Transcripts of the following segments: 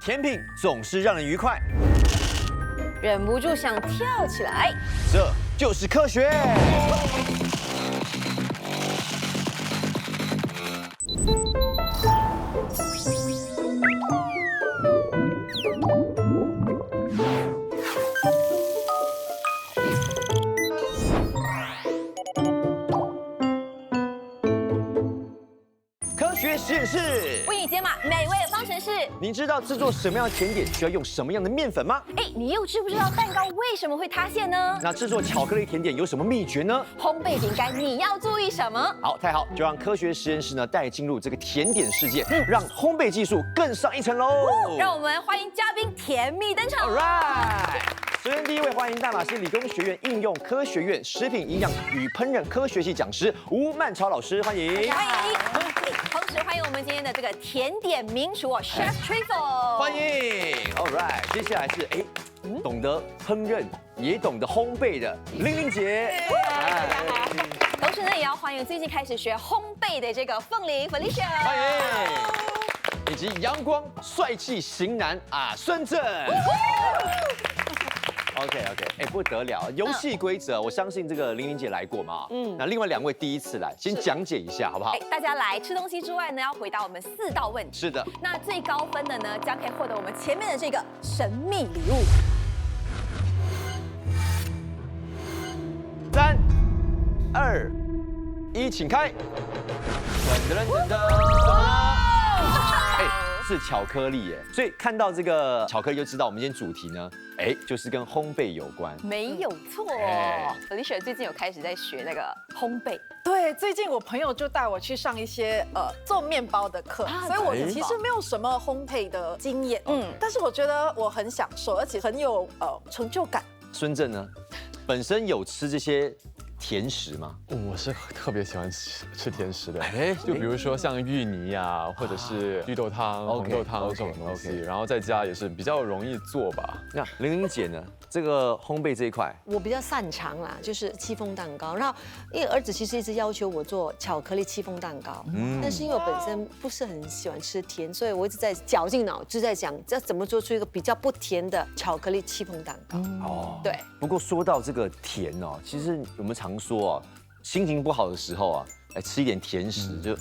甜品总是让人愉快，忍不住想跳起来。这就是科学。科学实验室，为你解码美味的方程式。您知道制作什么样的甜点需要用什么样的面粉吗？你又知不知道蛋糕为什么会塌陷呢？那制作巧克力甜点有什么秘诀呢？烘焙饼干你要注意什么？好，太好，就让科学实验室呢带进入这个甜点世界，让烘焙技术更上一层楼。让我们欢迎嘉宾甜蜜登场。 All right。首先，第一位欢迎大马士理工学院应用科学院食品营养与烹饪科学系讲师吴曼潮老师，欢迎。欢迎。同时欢迎我们今天的这个甜点名厨Chef Trifle。欢迎。All right。接下来是懂得烹饪也懂得烘焙的玲玲姐。同时呢，也要欢迎最近开始学烘焙的这个凤梨 Felicia。欢迎。以及阳光帅气型男孙正。OK， 不得了！游戏规则，我相信这个玲玲姐来过嘛，那另外2位第一次来，先讲解一下好不好？大家来吃东西之外呢，要回答我们4道问题。是的。那最高分的呢，将可以获得我们前面的这个神秘礼物。3、2、1，请开。噔噔。是巧克力耶，所以看到这个巧克力就知道我们今天主题呢，就是跟烘焙有关。没有错，Felicia 最近有开始在学那个烘焙。对，最近我朋友就带我去上一些做面包的课，所以我其实没有什么烘焙的经验，但是我觉得我很享受，而且很有成就感。孙正呢，本身有吃这些甜食吗？我是特别喜欢吃甜食的，就比如说像芋泥啊，或者是绿豆汤、红豆汤这种东西，然后在家也是比较容易做吧。那玲玲姐呢？这个烘焙这一块，我比较擅长啦，就是戚风蛋糕。然后因为儿子其实一直要求我做巧克力戚风蛋糕，但是因为我本身不是很喜欢吃甜，所以我一直在绞尽脑汁在想，要怎么做出一个比较不甜的巧克力戚风蛋糕。对。不过说到这个甜哦，其实我们常说心情不好的时候吃一点甜食就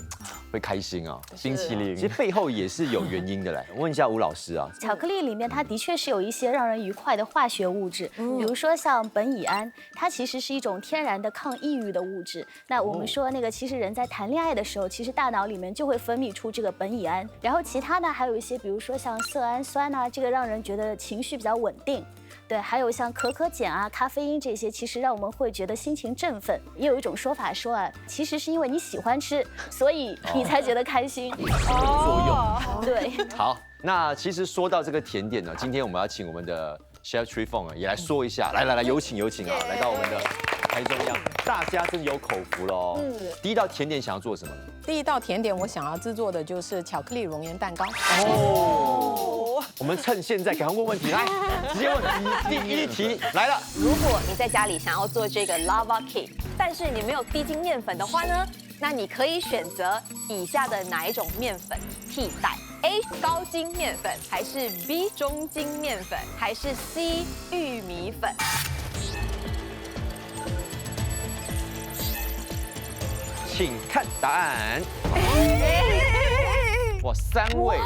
会开心啊，冰淇淋。其实背后也是有原因的嘞。问一下吴老师啊，巧克力里面它的确是有一些让人愉快的化学物质，比如说像苯乙胺，它其实是一种天然的抗抑郁的物质。那我们说那个，其实人在谈恋爱的时候，其实大脑里面就会分泌出这个苯乙胺。然后其他呢，还有一些，比如说像色氨酸啊，这个让人觉得情绪比较稳定。对，还有像可可碱啊、咖啡因这些，其实让我们会觉得心情振奋。也有一种说法说其实是因为你喜欢吃，所以你才觉得开心。作用。对。好，那其实说到这个甜点呢，今天我们要请我们的 Chef Trifle 也来说一下。来，有请啊，来到我们的台中央，大家真有口福喽。第一道甜点想要做什么呢？第一道甜点我想要制作的就是巧克力熔岩蛋糕。我们趁现在赶快问问题，来，直接问第1题来了。如果你在家里想要做这个 lava cake， 但是你没有低筋面粉的话呢，那你可以选择以下的哪一种面粉替代 ？A 高筋面粉，还是 B 中筋面粉，还是 C 玉米粉？请看答案。哇，3位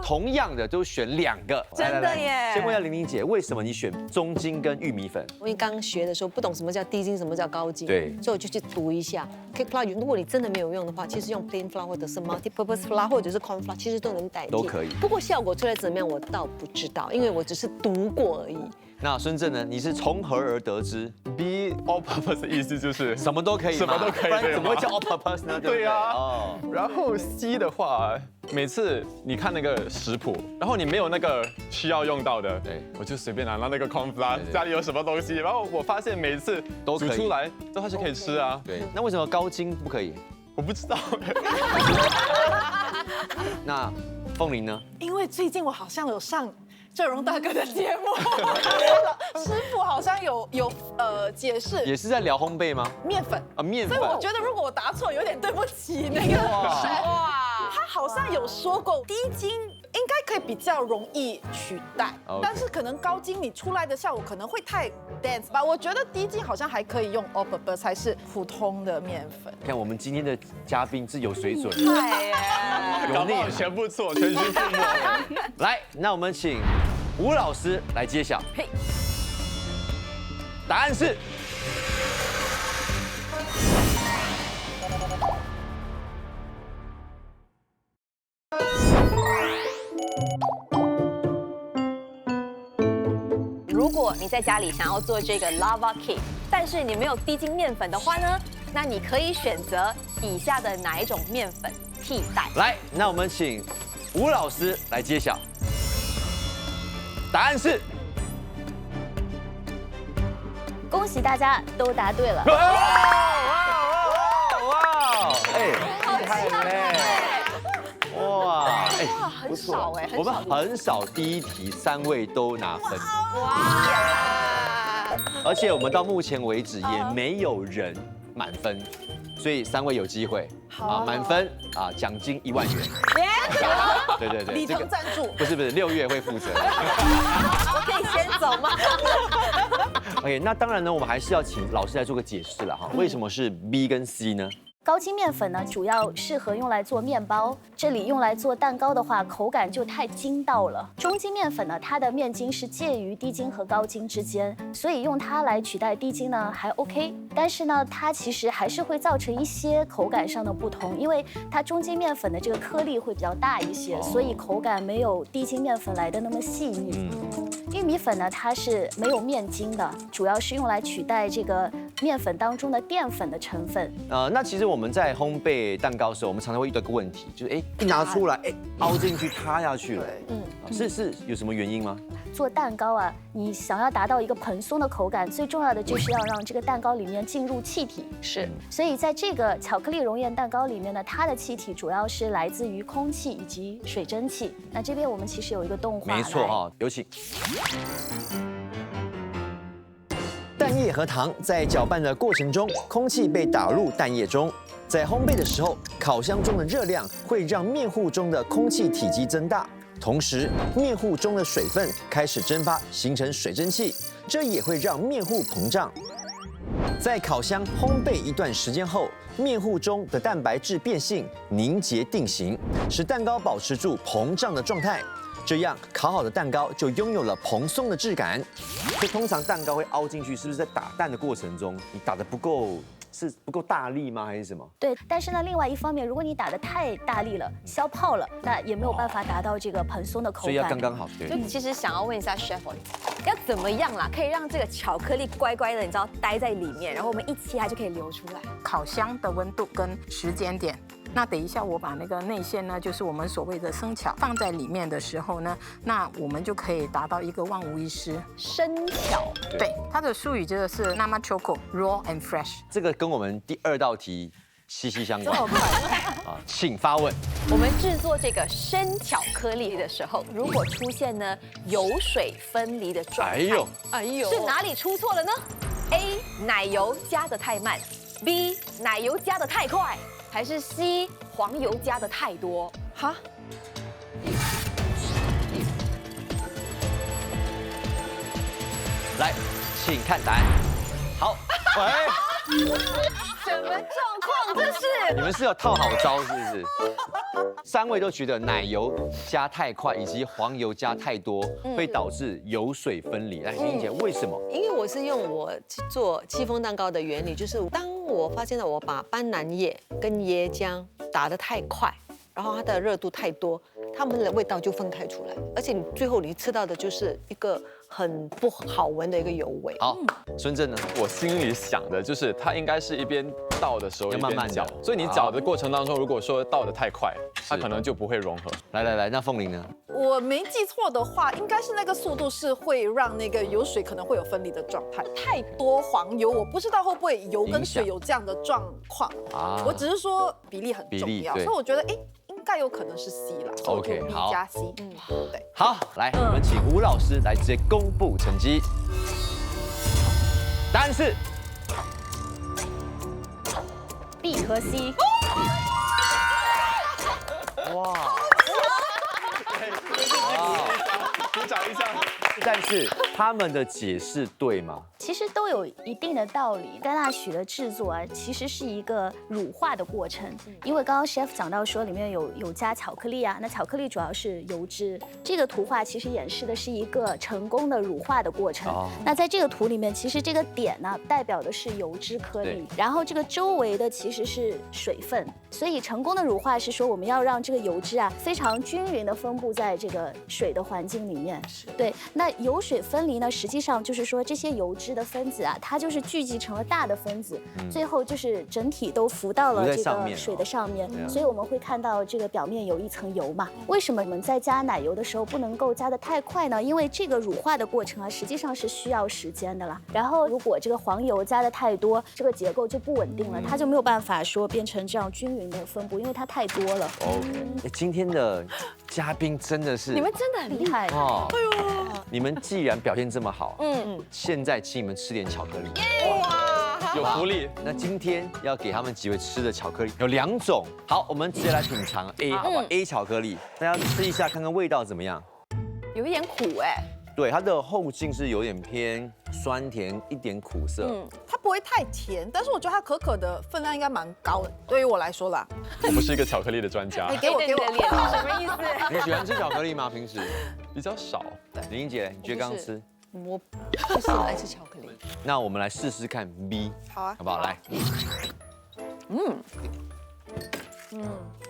同样的都选2个，真的耶！先问一下玲玲姐，为什么你选中筋跟玉米粉？因为刚学的时候不懂什么叫低筋，什么叫高筋，对，所以我就去读一下 cake flour。如果你真的没有用的话，其实用 plain flour 或者是 multi-purpose flour 或者是 corn flour， 其实都能代替，都可以。不过效果出来怎么样，我倒不知道，因为我只是读过而已。那孙正呢？你是从何而得知 B all purpose 的意思就是什么都可以，什么都可以，不然怎么会叫 all purpose 呢？对啊。然后 C 的话，每次你看那个食谱，然后你没有那个需要用到的，我就随便拿到那个 corn flour， 家里有什么东西，然后我发现每次煮出来都还是可以吃啊。对，那为什么高筋不可以？我不知道。那凤梨呢？因为最近我好像有上郑荣大哥的节目，师傅好像有解释，也是在聊烘焙吗？面粉啊，面粉。所以我觉得如果我答错，有点对不起那个。哇，他好像有说过低筋应该可以比较容易取代，但是可能高筋你出来的效果可能会太 dense 吧。我觉得低筋好像还可以用 all-purpose 才是普通的面粉。看我们今天的嘉宾是有水准，对耶，搞不好全部错，全军覆没。来，那我们请吴老师来揭晓。嘿，答案是。如果你在家里想要做这个 lava cake， 但是你没有低筋面粉的话呢，那你可以选择以下的哪一种面粉替代？来，那我们请吴老师来揭晓。答案是。恭喜大家都答对了。哇！哎，厉害嘞！哇，哎，很少哎，我们很少第一题3位都拿分，哇！而且我们到目前为止也没有人满分，所以3位有机会啊，满分啊，奖金1万元。对对对，礼堂赞助不是6月会负责。我可以先走吗？ OK， 那当然呢，我们还是要请老师来做个解释了哈，为什么是 B 跟 C 呢？高筋面粉呢，主要适合用来做面包，这里用来做蛋糕的话，口感就太筋道了。中筋面粉呢，它的面筋是介于低筋和高筋之间，所以用它来取代低筋呢还 OK。但是呢，它其实还是会造成一些口感上的不同，因为它中筋面粉的这个颗粒会比较大一些，所以口感没有低筋面粉来的那么细腻。玉米粉呢，它是没有面筋的，主要是用来取代这个面粉当中的淀粉的成分。那其实我们在烘焙蛋糕的时候，我们常常会遇到一个问题，就是一拿出来，凹进去塌下去了。是有什么原因吗？做蛋糕啊，你想要达到一个蓬松的口感，最重要的就是要让这个蛋糕里面进入气体。是，所以在这个巧克力熔岩蛋糕里面呢，它的气体主要是来自于空气以及水蒸气。那这边我们其实有一个动画，没错哈，有请。蛋液和糖在搅拌的过程中，空气被打入蛋液中。在烘焙的时候，烤箱中的热量会让面糊中的空气体积增大，同时面糊中的水分开始蒸发，形成水蒸气，这也会让面糊膨胀。在烤箱烘焙一段时间后，面糊中的蛋白质变性凝结定型，使蛋糕保持住膨胀的状态。这样烤好的蛋糕就拥有了蓬松的质感。所以通常蛋糕会凹进去，是不是在打蛋的过程中你打得不够？是不够大力吗？还是什么？对，但是呢，另外一方面，如果你打得太大力了，消泡了，那也没有办法达到这个蓬松的口感。所以要刚刚好。对。就其实想要问一下 chef， 要怎么样啦，可以让这个巧克力乖乖的，你知道待在里面，然后我们一切它就可以流出来。烤箱的温度跟时间点。那等一下，我把那个内馅呢，就是我们所谓的生巧放在里面的时候呢，那我们就可以达到一个万无一失。生巧，对，它的术语就是 Nama Choco Raw and Fresh。这个跟我们第2道题息息相关。这么快啊，请发问。我们制作这个生巧克力的时候，如果出现呢油水分离的状态，哎呦，是哪里出错了呢 ？A. 奶油加得太慢 ，B. 奶油加得太快。还是 C 黄油加的太多哈？来，请看答案。好，喂，什么状况？这是你们是有套好招是不是？3位都觉得奶油加太快以及黄油加太多会导致油水分离。来，欣欣姐，为什么？因为我是用我做戚风蛋糕的原理，就是当我发现了我把斑斓叶跟椰浆打得太快，然后它的热度太多，它们的味道就分开出来，而且你最后你吃到的就是一个很不好闻的一个油味。好，孙正呢？我心里想的就是它应该是一边倒的时候要慢慢搅，所以你搅的过程当中，如果说倒得太快，它可能就不会融合。来，那凤玲呢？我没记错的话，应该是那个速度是会让那个油水可能会有分离的状态。太多黄油，我不知道会不会油跟水有这样的状况啊。我只是说比例很重要，所以我觉得应该有可能是 C 啦。OK， B 加 C， 对。好，来，我们请吴老师来直接公布成绩。答案是 B 和 C。哇，鼓掌一下。但是他们的解释对吗？其实都有一定的道理。甘纳许的制作啊，其实是一个乳化的过程，因为刚刚 chef 讲到说里面有加巧克力啊，那巧克力主要是油脂。这个图画其实演示的是一个成功的乳化的过程。那在这个图里面，其实这个点呢代表的是油脂颗粒，然后这个周围的其实是水分。所以成功的乳化是说我们要让这个油脂啊非常均匀的分布在这个水的环境里面。对，那油水分离呢，实际上就是说这些油脂的分子啊，它就是聚集成了大的分子，最后就是整体都浮到了这个水的上面，所以我们会看到这个表面有一层油嘛。为什么我们在加奶油的时候不能够加得太快呢？因为这个乳化的过程啊，实际上是需要时间的啦。然后如果这个黄油加得太多，这个结构就不稳定了，它就没有办法说变成这样均匀的分布，因为它太多了。OK， 今天的嘉宾真的是你们真的很厉害哦！哎呦，你们既然表现这么好，现在请你们吃点巧克力。有福利。那今天要给他们几位吃的巧克力有2种。好，我们直接来品尝 A， 好吧？A 巧克力，大家吃一下看看味道怎么样？有一点苦哎。对，它的后劲是有点偏酸甜，一点苦涩。它不会太甜，但是我觉得它可可的分量应该蛮高的。对于我来说啦，我不是一个巧克力的专家。给我脸是什么意思？你喜欢吃巧克力吗？平时比较少。林英姐，你觉得刚刚吃？我不是爱吃巧克力。那我们来试试看 B， 好啊，好不好？来，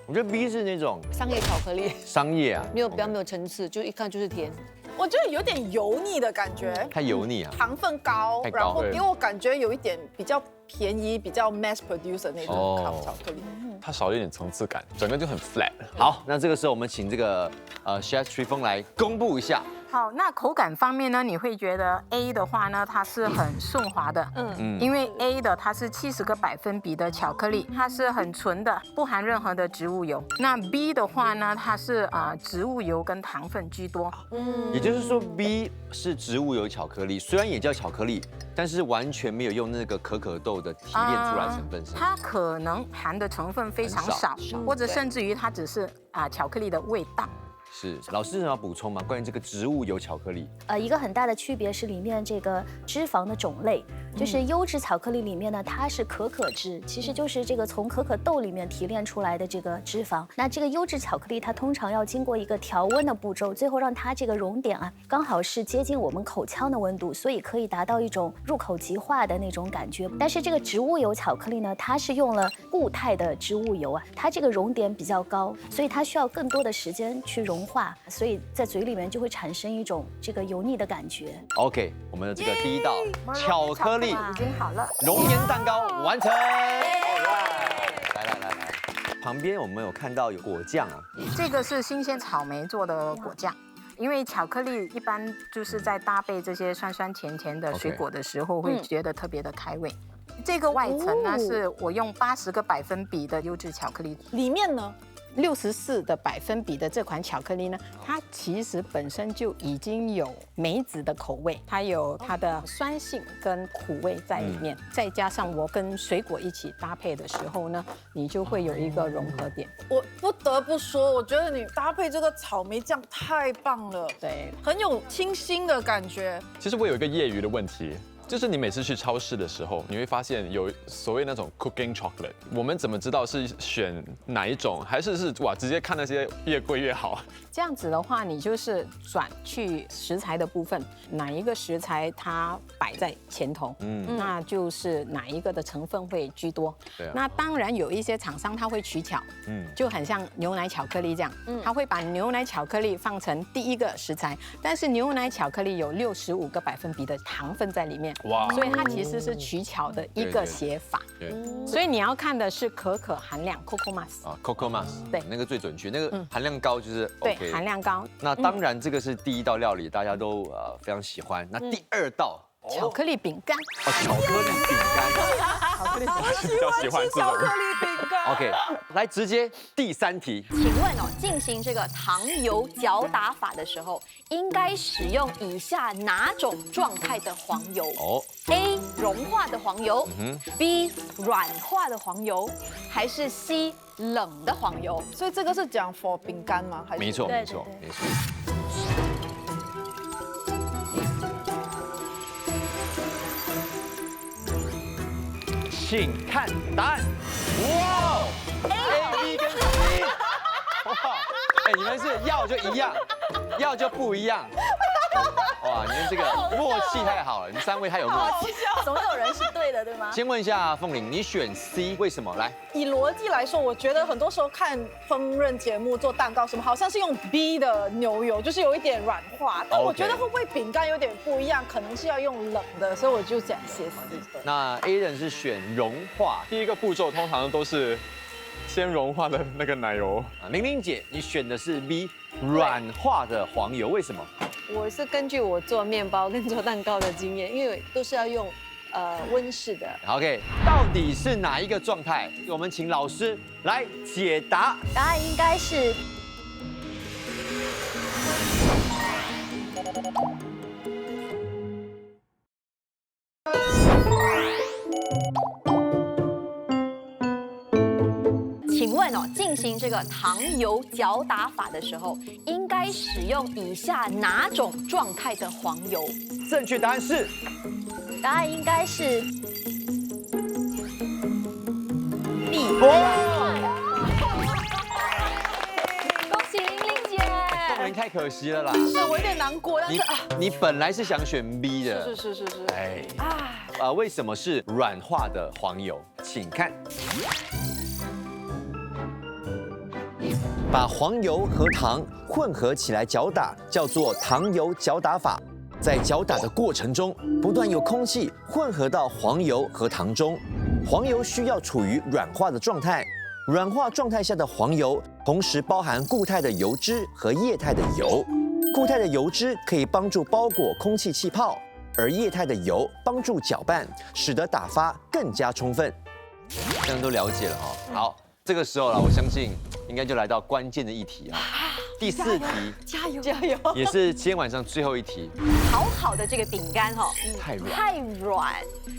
我觉得 B 是那种商业巧克力，商业啊，比较没有层次，就一看就是甜。我觉得有点油腻的感觉，太油腻啊，糖分高，太高然后给我感觉有一点比较便宜、比较 mass produce 的那种巧克力。它少了一点层次感，整个就很 flat。好，那这个时候我们请这个Chef Trifon 来公布一下。好，那口感方面呢，你会觉得 A 的话呢，它是很顺滑的，因为 A 的它是70个百分比的巧克力，它是很纯的，不含任何的植物油。那 B 的话呢，它是植物油跟糖分居多，也就是说 B 是植物油巧克力，虽然也叫巧克力，但是完全没有用那个可可豆的提炼出来成分是吗？它可能含的成分非常少，或者甚至于它只是巧克力的味道。是，老师有什么要补充吗？关于这个植物油巧克力？一个很大的区别是里面这个脂肪的种类，就是优质巧克力里面呢，它是可可脂，其实就是这个从可可豆里面提炼出来的这个脂肪。那这个优质巧克力它通常要经过一个调温的步骤，最后让它这个熔点啊刚好是接近我们口腔的温度，所以可以达到一种入口即化的那种感觉。但是这个植物油巧克力呢，它是用了固态的植物油啊，它这个熔点比较高，所以它需要更多的时间去融化，所以在嘴里面就会产生一种这个油腻的感觉。OK， 我们的这个第一道巧克力已经好了，熔岩蛋糕完成。来，旁边我们有看到有果酱啊，这个是新鲜草莓做的果酱。因为巧克力一般就是在搭配这些酸酸甜甜的水果的时候，会觉得特别的开胃。这个外层呢，是我用80个百分比的优质巧克力，里面呢64的百分比的这款巧克力呢，它其实本身就已经有梅子的口味，它有它的酸性跟苦味在里面，再加上我跟水果一起搭配的时候呢，你就会有一个融合点。我不得不说，我觉得你搭配这个草莓酱太棒了，对，很有清新的感觉。其实我有一个业余的问题。就是你每次去超市的时候，你会发现有所谓那种 cooking chocolate， 我们怎么知道是选哪一种，还是哇直接看那些越贵越好？这样子的话，你就是转去食材的部分，哪一个食材它摆在前头，那就是哪一个的成分会居多。对啊。那当然有一些厂商他会取巧，就很像牛奶巧克力这样，他会把牛奶巧克力放成第一个食材，但是牛奶巧克力有65个百分比的糖分在里面。哇！所以它其实是取巧的一个写法。对。所以你要看的是可可含量 ，cocoa mass。cocoa mass。对，那个最准确，那个含量高就是 OK。对，含量高。那当然，这个是第一道料理，大家都非常喜欢。那第2道巧克力饼干。巧克力饼干。巧克力饼干是比较喜欢这种。巧克力饼 OK， 来直接第3题。请问哦，进行这个糖油搅打法的时候，应该使用以下哪种状态的黄油？哦 ，A 融化的黄油，B 软化的黄油，还是 C 冷的黄油？所以这个是讲 for 饼干吗？还是？没错，对没错，对没错。请看答案。哇 ，A、B 跟 C。哇，哎，你们是要就一样，要就不一样。哇，你们这个默契太好了，你们3位太有默契。总有人是对的，对吗？先问一下凤玲，你选 C 为什么？来，以逻辑来说，我觉得很多时候看烹饪节目做蛋糕什么，好像是用 B 的牛油，就是有一点软化。但我觉得会不会饼干有点不一样，可能是要用冷的，所以我就讲写 C 的。那 A 人是选融化。第一个步骤通常都是先融化的那个奶油。玲玲姐，你选的是 B 软化的黄油，为什么？我是根据我做面包跟做蛋糕的经验，因为都是要用温室的。OK， 到底是哪一个状态？我们请老师来解答。答案应该是请问哦，进行这个糖油搅打法的时候，应该使用以下哪种状态的黄油？正确答案是答案应该是 B。恭喜玲玲姐！凤玲太可惜了啦。是我有点难过，但是你本来是想选 B 的。是。哎，为什么是软化的黄油？请看。把黄油和糖混合起来搅打，叫做糖油搅打法。在搅打的过程中，不断有空气混合到黄油和糖中，黄油需要处于软化的状态。软化状态下的黄油，同时包含固态的油脂和液态的油。固态的油脂可以帮助包裹空气气泡，而液态的油帮助搅拌，使得打发更加充分。这样都了解了哈。好，这个时候了，我相信应该就来到关键的一题啊。第4题，加油！也是今天晚上最后一题。好好的这个饼干哈，太软，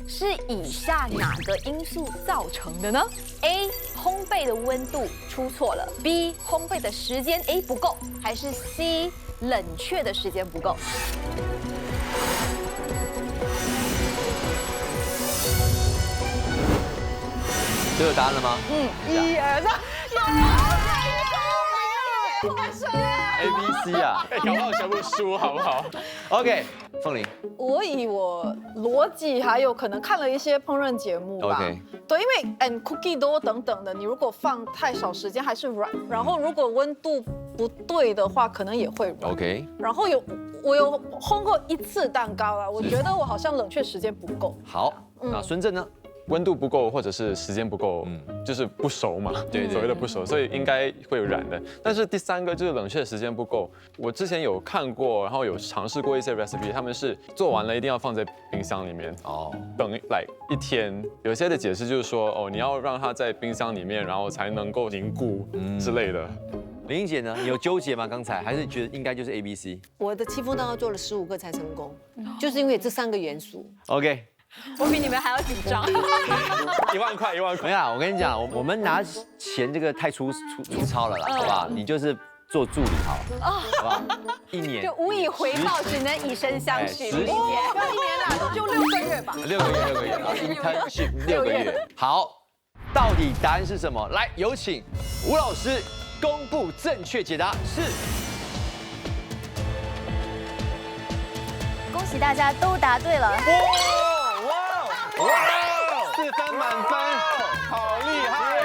是以下哪个因素造成的呢 ？A. 烘焙的温度出错了 ；B. 烘焙的时间不够，还是 C. 冷却的时间不够？都有答案了吗1、2、3，？A、B、C 啊，搞不好全部输，好不好 ？OK， 凤玲。我以我逻辑还有可能看了一些烹饪节目吧。OK 对，因为cookie dough 等等的，你如果放太少时间还是软，然后如果温度不对的话，可能也会软。OK， 然后我有烘过1次蛋糕啊，我觉得我好像冷却时间不够。好，那孙正呢？温度不够或者是时间不够，就是不熟嘛，对，所谓的不熟，所以应该会有软的。但是第3个就是冷却时间不够，我之前有看过，然后有尝试过一些 recipe， 他们是做完了一定要放在冰箱里面等1天。有些的解释就是说，你要让它在冰箱里面，然后才能够凝固之类的。玲玲姐呢？你有纠结吗？刚才还是觉得应该就是 A、B、C？ 我的戚风蛋糕做了15个才成功，就是因为这3个元素。OK， 我比你们还要紧张。1万块，1万块。没有，我跟你讲，我们拿钱这个太粗糙了啦，好不好？你就是做助理好了，好不好？1年就无以回报，只能以身相许。玲玲姐，不要1年啦，就6个月吧。 6个月，然后 internship 6个月。好，到底答案是什么？来，有请吴老师公布正确解答是。恭喜大家都答对了。哇，4分满分，好厉害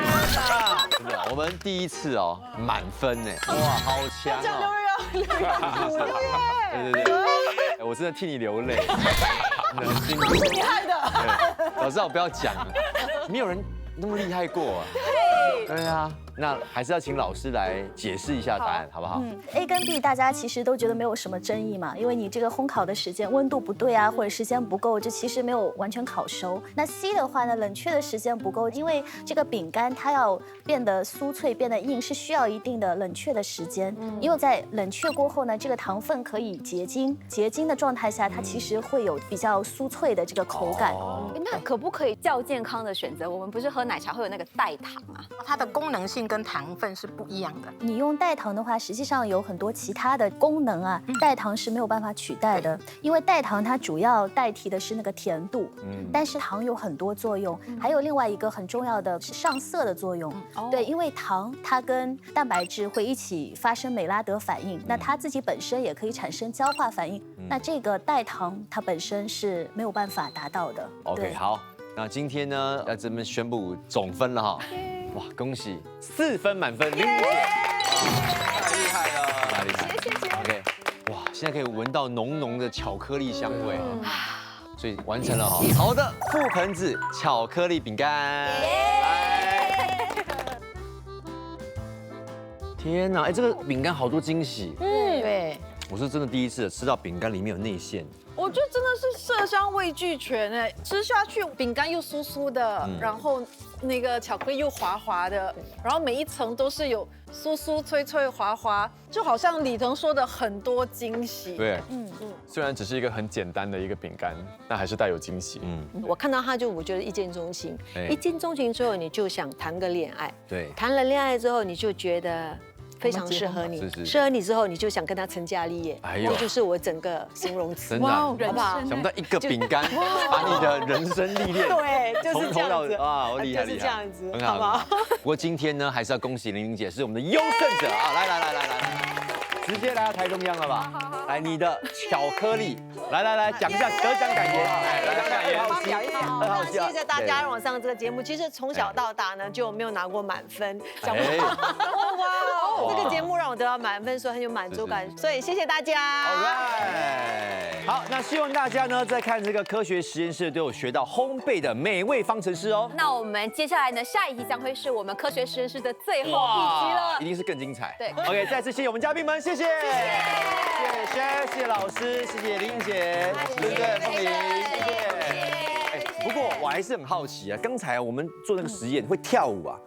啊！真的，我们第一次满分呢，哇，好强哦！对，我真的替你流泪，真的很辛苦，是你害的。老师，我不要讲了，没有人那么厉害过啊。对啊，那还是要请老师来解释一下答案，好不好？A 跟 B 大家其实都觉得没有什么争议嘛，因为你这个烘烤的时间温度不对啊，或者时间不够，这其实没有完全烤熟。那 C 的话呢，冷却的时间不够，因为这个饼干它要变得酥脆、变得硬，是需要一定的冷却的时间。因为在冷却过后呢，这个糖分可以结晶，结晶的状态下，它其实会有比较酥脆的这个口感。那可不可以较健康的选择？我们不是喝奶茶会有那个代糖啊？它的功能性跟糖分是不一样的。你用代糖的话，实际上有很多其他的功能啊，代糖是没有办法取代的，因为代糖它主要代替的是那个甜度，但是糖有很多作用，还有另外一个很重要的是上色的作用。对，因为糖它跟蛋白质会一起发生美拉德反应，那它自己本身也可以产生焦化反应，那这个代糖它本身是没有办法达到的。OK， 好，那今天呢要这边宣布总分了哈，哇，恭喜4分满分，林姐，太厉害了，太厉害，谢谢。OK， 哇，现在可以闻到浓浓的巧克力香味，所以完成了哈。好的，覆盆子巧克力饼干，来，天哪，哎，这个饼干好多惊喜，对。我是真的第一次吃到饼干里面有内馅。我觉得真的是色香味俱全哎，吃下去饼干又酥酥的，然后那个巧克力又滑滑的，然后每一层都是有酥酥脆脆滑滑，就好像李腾说的很多惊喜。对，虽然只是一个很简单的一个饼干，但还是带有惊喜。我看到它我觉得一见钟情，一见钟情之后你就想谈个恋爱，对，谈了恋爱之后你就觉得非常适合你，适合你之后你就想跟他成家立业，这就是我整个形容词。真的，好不好？想不到一个饼干把你的人生历练，对，就是这样子啊，好厉害，就是这样子，很好，好不好？不过今天呢，还是要恭喜玲玲姐是我们的优胜者啊！来，直接来到台中央了吧？来，你的巧克力，来，讲一下得奖感言，得奖感言，发表一下。谢谢大家让我上这个节目。其实从小到大呢就没有拿过满分，想不到哇，这个节目让我得到满分，所以很有满足感。所以谢谢大家。好，那希望大家呢在看这个科学实验室都有学到烘焙的美味方程式哦。那我们接下来呢，下一题将会是我们科学实验室的最后一集了，一定是更精彩。对 ，OK， 再次谢谢我们嘉宾们，谢谢 Chef， 谢谢老师，谢谢玲玲姐，对不对？凤玲，谢谢。不过我还是很好奇啊，刚才我们做那个实验会跳舞啊，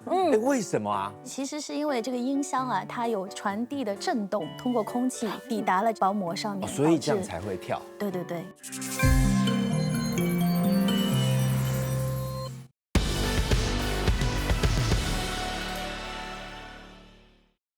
为什么啊？其实是因为这个音箱啊，它有传递的震动，通过空气抵达了薄膜上面，所以这样才会跳。对。